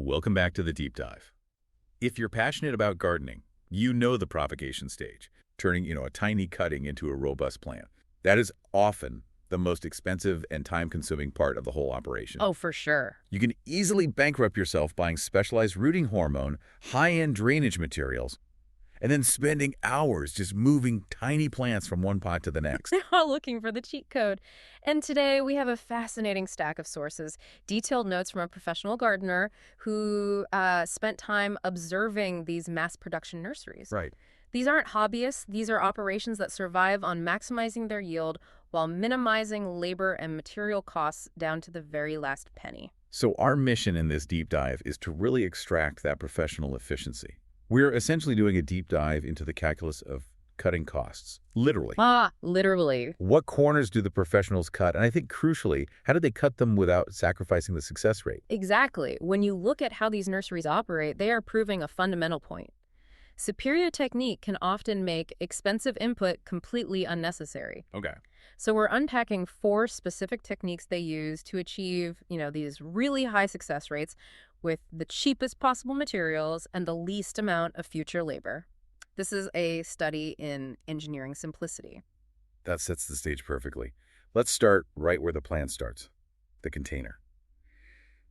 Welcome back to the deep dive. If you're passionate about gardening, you know the propagation stage, turning, a tiny cutting into a robust plant. That is often the most expensive and time-consuming part of the whole operation. Oh, for sure. You can easily bankrupt yourself buying specialized rooting hormone, high-end drainage materials, and then spending hours just moving tiny plants from one pot to the next. They're all looking for the cheat code. And today we have a fascinating stack of sources, detailed notes from a professional gardener who spent time observing these mass production nurseries. Right. These aren't hobbyists. These are operations that survive on maximizing their yield while minimizing labor and material costs down to the very last penny. So our mission in this deep dive is to really extract that professional efficiency. We're essentially doing a deep dive into the calculus of cutting costs, literally. Literally. What corners do the professionals cut? And I think crucially, how do they cut them without sacrificing the success rate? Exactly. When you look at how these nurseries operate, they are proving a fundamental point. Superior technique can often make expensive input completely unnecessary. Okay. So we're unpacking 4 specific techniques they use to achieve, these really high success rates with the cheapest possible materials and the least amount of future labor. This is a study in engineering simplicity. That sets the stage perfectly. Let's start right where the plant starts, the container.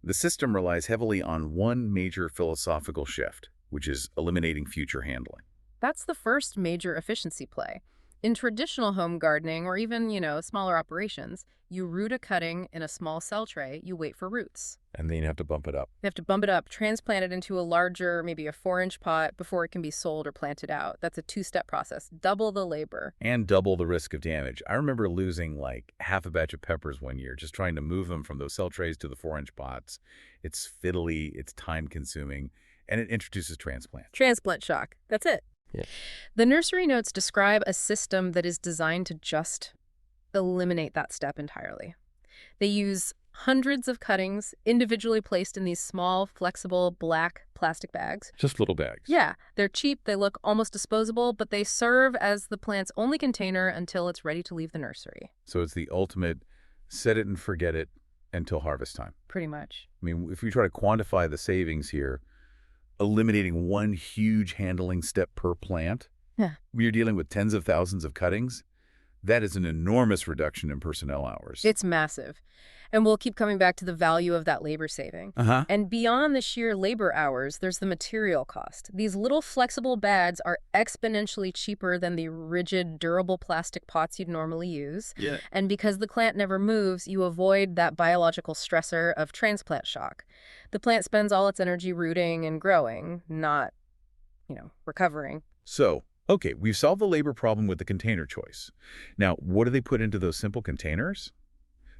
The system relies heavily on one major philosophical shift, which is eliminating future handling. That's the first major efficiency play. In traditional home gardening, or even, smaller operations, you root a cutting in a small cell tray, you wait for roots. And then you have to bump it up. You have to bump it up, transplant it into a larger, maybe a 4-inch pot before it can be sold or planted out. That's a 2-step process. Double the labor. And double the risk of damage. I remember losing like half a batch of peppers one year, just trying to move them from those cell trays to the 4-inch pots. It's fiddly, it's time-consuming, and it introduces transplant. Transplant shock. That's it. Yeah. The nursery notes describe a system that is designed to just eliminate that step entirely. They use hundreds of cuttings individually placed in these small, flexible, black plastic bags. Just little bags. Yeah, they're cheap, they look almost disposable, but they serve as the plant's only container until it's ready to leave the nursery. So it's the ultimate set it and forget it until harvest time. Pretty much. I mean, if we try to quantify the savings here, eliminating one huge handling step per plant, you're dealing with tens of thousands of cuttings. That is an enormous reduction in personnel hours. It's massive. And we'll keep coming back to the value of that labor saving. And beyond the sheer labor hours, there's the material cost. These little flexible bags are exponentially cheaper than the rigid, durable plastic pots you'd normally use. Yeah. And because the plant never moves, you avoid that biological stressor of transplant shock. The plant spends all its energy rooting and growing, not, recovering. So, okay, we've solved the labor problem with the container choice. Now, what do they put into those simple containers?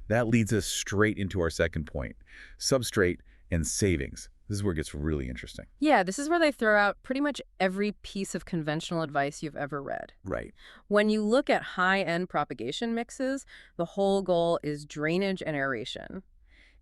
That leads us straight into our second point, substrate and savings. This is where it gets really interesting. Yeah, this is where they throw out pretty much every piece of conventional advice you've ever read. Right. When you look at high-end propagation mixes, the whole goal is drainage and aeration.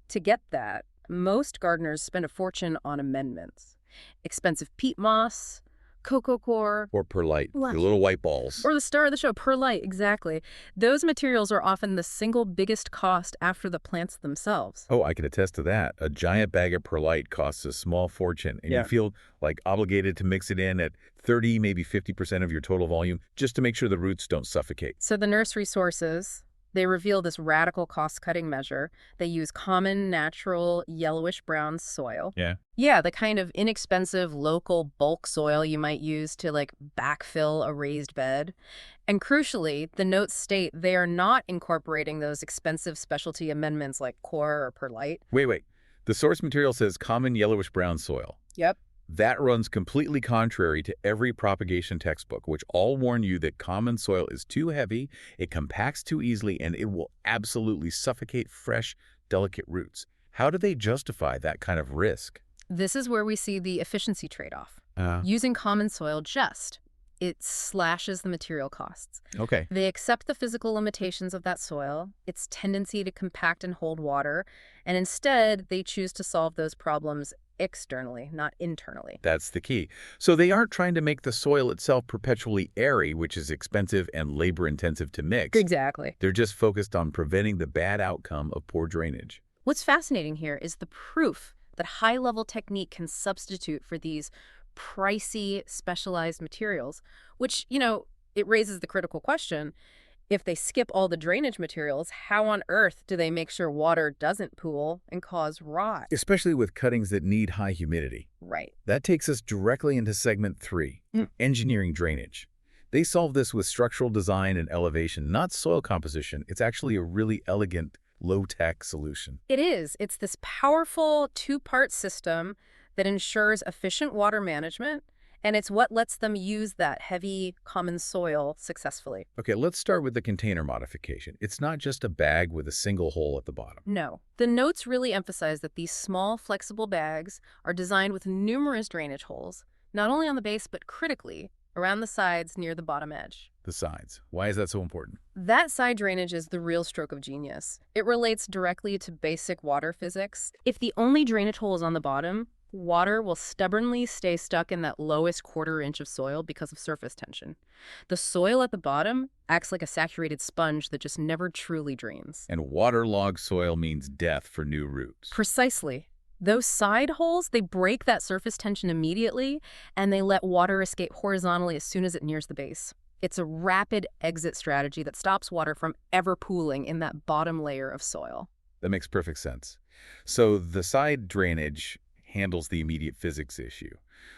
To get that, most gardeners spend a fortune on amendments. Expensive peat moss, cocoa coir, Or perlite, the little white balls. or the star of the show, perlite, exactly. Those materials are often the single biggest cost after the plants themselves. Oh, I can attest to that. A giant bag of perlite costs a small fortune, and you feel like obligated to mix it in at 30, maybe 50% of your total volume just to make sure the roots don't suffocate. So the nursery sources, they reveal this radical cost-cutting measure. They use common, natural, yellowish-brown soil. Yeah, the kind of inexpensive local bulk soil you might use to, backfill a raised bed. And crucially, the notes state they are not incorporating those expensive specialty amendments like coir or perlite. Wait. The source material says common yellowish-brown soil. Yep. That runs completely contrary to every propagation textbook, which all warn you that common soil is too heavy, it compacts too easily, and it will absolutely suffocate fresh, delicate roots. How do they justify that kind of risk? This is where we see the efficiency trade-off. Using common soil it slashes the material costs. Okay. They accept the physical limitations of that soil, its tendency to compact and hold water, and instead they choose to solve those problems externally, not internally. That's the key. So they aren't trying to make the soil itself perpetually airy, which is expensive and labor-intensive to mix. Exactly. They're just focused on preventing the bad outcome of poor drainage. What's fascinating here is the proof that high-level technique can substitute for these pricey, specialized materials, which, it raises the critical question. If they skip all the drainage materials, how on earth do they make sure water doesn't pool and cause rot? Especially with cuttings that need high humidity. Right. That takes us directly into segment 3, engineering drainage. They solve this with structural design and elevation, not soil composition. It's actually a really elegant, low-tech solution. It is. It's this powerful two-part system that ensures efficient water management, and it's what lets them use that heavy, common soil successfully. Okay, let's start with the container modification. It's not just a bag with a single hole at the bottom. No. The notes really emphasize that these small, flexible bags are designed with numerous drainage holes, not only on the base, but critically around the sides near the bottom edge. The sides. Why is that so important? That side drainage is the real stroke of genius. It relates directly to basic water physics. If the only drainage hole is on the bottom, water will stubbornly stay stuck in that lowest quarter-inch of soil because of surface tension. The soil at the bottom acts like a saturated sponge that just never truly drains. And waterlogged soil means death for new roots. Precisely. Those side holes, they break that surface tension immediately, and they let water escape horizontally as soon as it nears the base. It's a rapid exit strategy that stops water from ever pooling in that bottom layer of soil. That makes perfect sense. So the side drainage handles the immediate physics issue.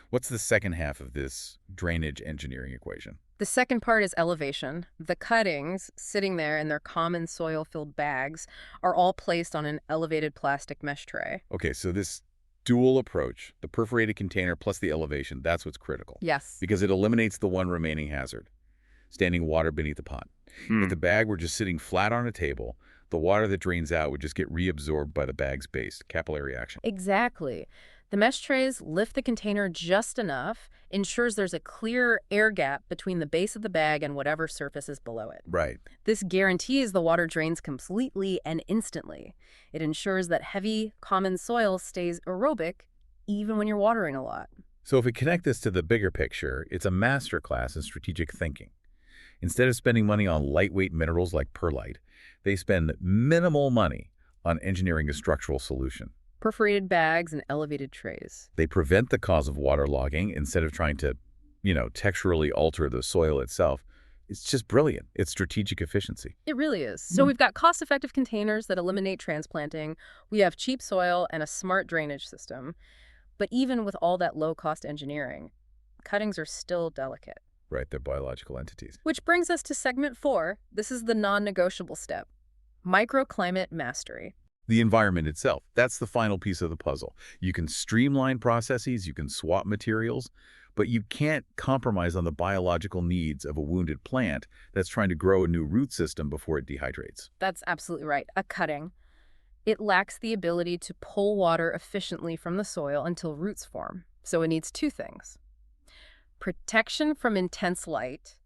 What's the second half of this drainage engineering equation? The second part is elevation. The cuttings, sitting there in their common soil-filled bags, are all placed on an elevated plastic mesh tray. Okay, so this dual approach, the perforated container plus the elevation, that's what's critical. Yes. Because it eliminates the one remaining hazard, standing water beneath the pot. If the bag were just sitting flat on a table, the water that drains out would just get reabsorbed by the bag's base, capillary action. Exactly. The mesh trays lift the container just enough, ensures there's a clear air gap between the base of the bag and whatever surface is below it. Right. This guarantees the water drains completely and instantly. It ensures that heavy, common soil stays aerobic even when you're watering a lot. So if we connect this to the bigger picture, it's a masterclass in strategic thinking. Instead of spending money on lightweight minerals like perlite, they spend minimal money on engineering a structural solution. Perforated bags and elevated trays. They prevent the cause of waterlogging instead of trying to, texturally alter the soil itself. It's just brilliant. It's strategic efficiency. It really is. So we've got cost-effective containers that eliminate transplanting. We have cheap soil and a smart drainage system. But even with all that low-cost engineering, cuttings are still delicate. Right, they're biological entities. Which brings us to segment 4. This is the non-negotiable step. Microclimate mastery. The environment itself, that's the final piece of the puzzle. You can streamline processes, you can swap materials, but you can't compromise on the biological needs of a wounded plant that's trying to grow a new root system before it dehydrates. That's absolutely right. A cutting. It lacks the ability to pull water efficiently from the soil until roots form. So it needs two things: protection from intense light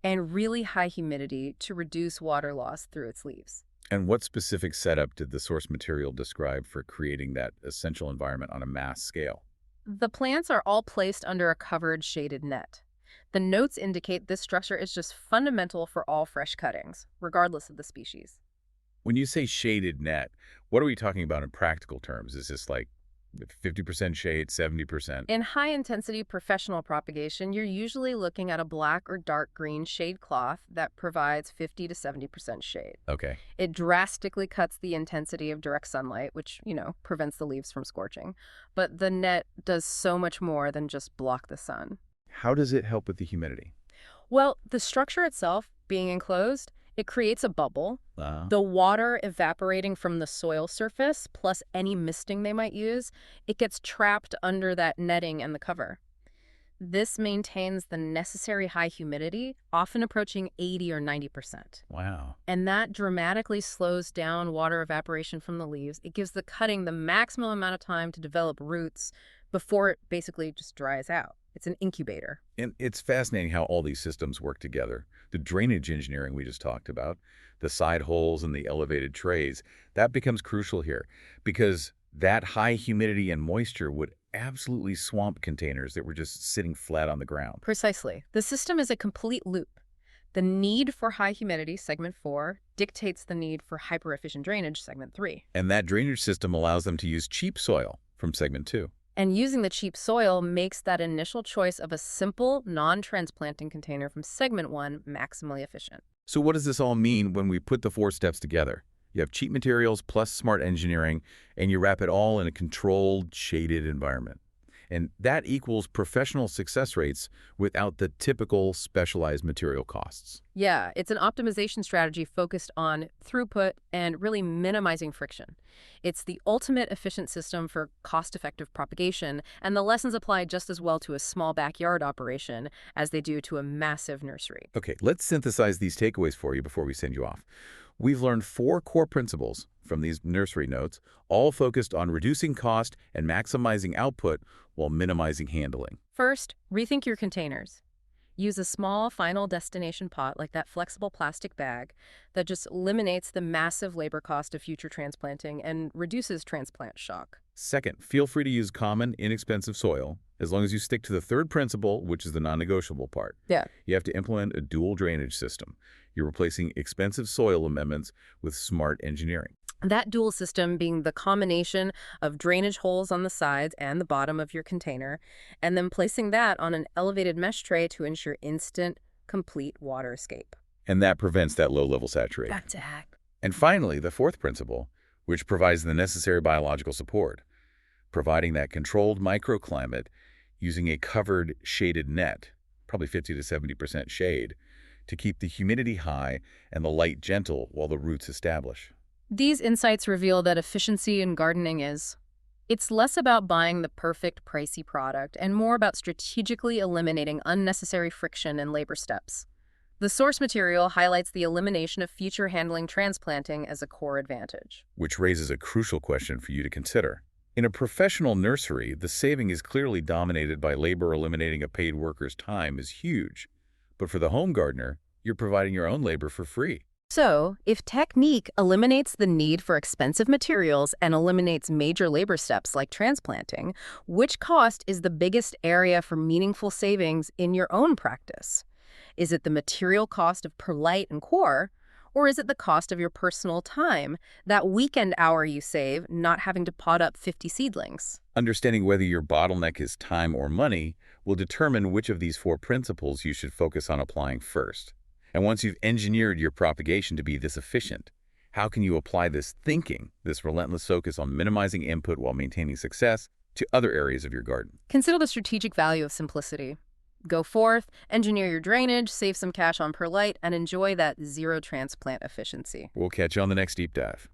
and really high humidity to reduce water loss through its leaves. And what specific setup did the source material describe for creating that essential environment on a mass scale? The plants are all placed under a covered, shaded net. The notes indicate this structure is just fundamental for all fresh cuttings, regardless of the species. When you say shaded net, what are we talking about in practical terms? Is this like 50% shade, 70%? In high-intensity professional propagation, you're usually looking at a black or dark green shade cloth that provides 50 to 70% shade. Okay. It drastically cuts the intensity of direct sunlight, which, prevents the leaves from scorching. But the net does so much more than just block the sun. How does it help with the humidity? Well, the structure itself, being enclosed, it creates a bubble. The water evaporating from the soil surface, plus any misting they might use, it gets trapped under that netting and the cover. This maintains the necessary high humidity, often approaching 80 or 90%. Wow. And that dramatically slows down water evaporation from the leaves. It gives the cutting the maximum amount of time to develop roots before it basically just dries out. It's an incubator. And it's fascinating how all these systems work together. The drainage engineering we just talked about, the side holes and the elevated trays, that becomes crucial here because that high humidity and moisture would absolutely swamp containers that were just sitting flat on the ground. Precisely. The system is a complete loop. The need for high humidity, segment 4, dictates the need for hyper-efficient drainage, segment 3. And that drainage system allows them to use cheap soil, from segment 2. And using the cheap soil makes that initial choice of a simple, non-transplanting container from segment 1 maximally efficient. So what does this all mean when we put the 4 steps together? You have cheap materials plus smart engineering, and you wrap it all in a controlled, shaded environment. And that equals professional success rates without the typical specialized material costs. Yeah, it's an optimization strategy focused on throughput and really minimizing friction. It's the ultimate efficient system for cost-effective propagation, and the lessons apply just as well to a small backyard operation as they do to a massive nursery. Okay, let's synthesize these takeaways for you before we send you off. We've learned 4 core principles from these nursery notes, all focused on reducing cost and maximizing output while minimizing handling. First, rethink your containers. Use a small final destination pot like that flexible plastic bag that just eliminates the massive labor cost of future transplanting and reduces transplant shock. Second, feel free to use common, inexpensive soil, as long as you stick to the third principle, which is the non-negotiable part. Yeah. You have to implement a dual drainage system. You're replacing expensive soil amendments with smart engineering. That dual system being the combination of drainage holes on the sides and the bottom of your container, and then placing that on an elevated mesh tray to ensure instant, complete water escape. And that prevents that low-level saturation. Back to hack. And finally, the fourth principle, which provides the necessary biological support, providing that controlled microclimate using a covered shaded net, probably 50 to 70% shade, to keep the humidity high and the light gentle while the roots establish. These insights reveal that efficiency in gardening it's less about buying the perfect pricey product and more about strategically eliminating unnecessary friction and labor steps. The source material highlights the elimination of future handling transplanting as a core advantage. Which raises a crucial question for you to consider. In a professional nursery, the saving is clearly dominated by labor. Eliminating a paid worker's time is huge. But for the home gardener, you're providing your own labor for free. So, if technique eliminates the need for expensive materials and eliminates major labor steps like transplanting, which cost is the biggest area for meaningful savings in your own practice? Is it the material cost of perlite and core, or is it the cost of your personal time, that weekend hour you save not having to pot up 50 seedlings? Understanding whether your bottleneck is time or money will determine which of these 4 principles you should focus on applying first. And once you've engineered your propagation to be this efficient, how can you apply this thinking, this relentless focus on minimizing input while maintaining success, to other areas of your garden? Consider the strategic value of simplicity. Go forth, engineer your drainage, save some cash on perlite, and enjoy that zero transplant efficiency. We'll catch you on the next deep dive.